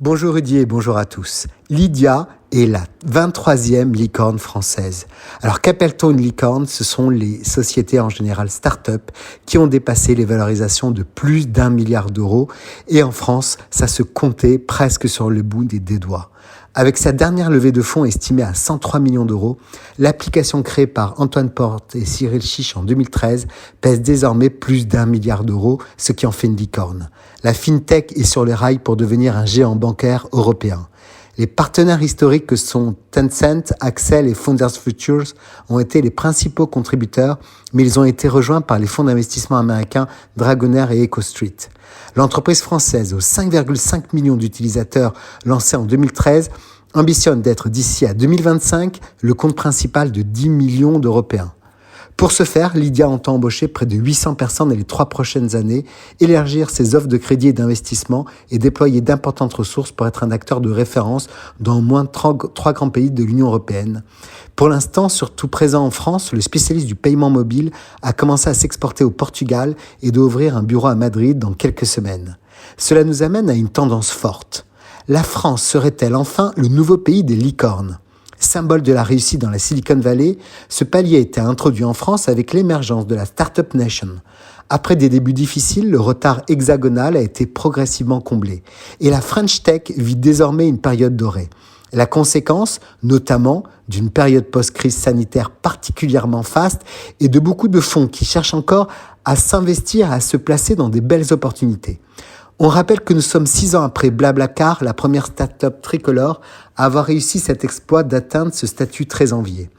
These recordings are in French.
Bonjour Rudy et bonjour à tous. Lydia est la 23e licorne française. Alors qu'appelle-t-on une licorne ? Ce sont les sociétés en général start-up qui ont dépassé les valorisations de plus d'1 milliard d'euros et en France, ça se comptait presque sur le bout des doigts. Avec sa dernière levée de fonds estimée à 103 millions d'euros, l'application créée par Antoine Porte et Cyril Chiche en 2013 pèse désormais plus d'1 milliard d'euros, ce qui en fait une licorne. La FinTech est sur les rails pour devenir un géant bancaire européen. Les partenaires historiques que sont Tencent, Accel et Founders Futures ont été les principaux contributeurs, mais ils ont été rejoints par les fonds d'investissement américains Dragonair et EcoStreet. L'entreprise française, aux 5,5 millions d'utilisateurs lancée en 2013, ambitionne d'être d'ici à 2025 le compte principal de 10 millions d'Européens. Pour ce faire, Lydia entend embaucher près de 800 personnes dans les 3 prochaines années, élargir ses offres de crédit et d'investissement et déployer d'importantes ressources pour être un acteur de référence dans au moins 3 grands pays de l'Union européenne. Pour l'instant, surtout présent en France, le spécialiste du paiement mobile a commencé à s'exporter au Portugal et doit ouvrir un bureau à Madrid dans quelques semaines. Cela nous amène à une tendance forte. La France serait-elle enfin le nouveau pays des licornes ? Symbole de la réussite dans la Silicon Valley, ce palier a été introduit en France avec l'émergence de la Startup Nation. Après des débuts difficiles, le retard hexagonal a été progressivement comblé. Et la French Tech vit désormais une période dorée. La conséquence, notamment, d'une période post-crise sanitaire particulièrement faste et de beaucoup de fonds qui cherchent encore à s'investir, à se placer dans des belles opportunités. On rappelle que nous sommes 6 ans après Blablacar, la première start-up tricolore à avoir réussi cet exploit d'atteindre ce statut très envié.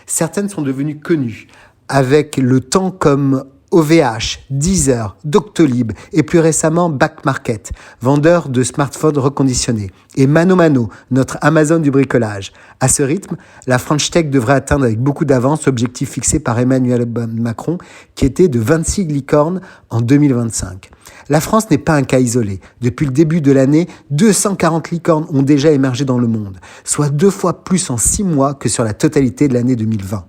Certaines sont devenues connues, avec le temps comme OVH, Deezer, Doctolib et plus récemment Back Market, vendeur de smartphones reconditionnés, et ManoMano, notre Amazon du bricolage. À ce rythme, la French Tech devrait atteindre avec beaucoup d'avance l'objectif fixé par Emmanuel Macron, qui était de 26 licornes en 2025. La France n'est pas un cas isolé. Depuis le début de l'année, 240 licornes ont déjà émergé dans le monde, soit 2 fois plus en 6 mois que sur la totalité de l'année 2020.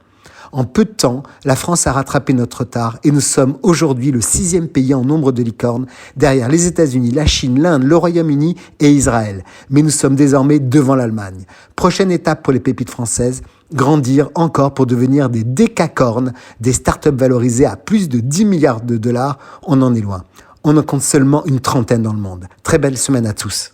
En peu de temps, la France a rattrapé notre retard et nous sommes aujourd'hui le 6e pays en nombre de licornes, derrière les États-Unis, la Chine, l'Inde, le Royaume-Uni et Israël. Mais nous sommes désormais devant l'Allemagne. Prochaine étape pour les pépites françaises, grandir encore pour devenir des décacornes, des startups valorisées à plus de 10 milliards de dollars. On en est loin. On en compte seulement une 30aine dans le monde. Très belle semaine à tous.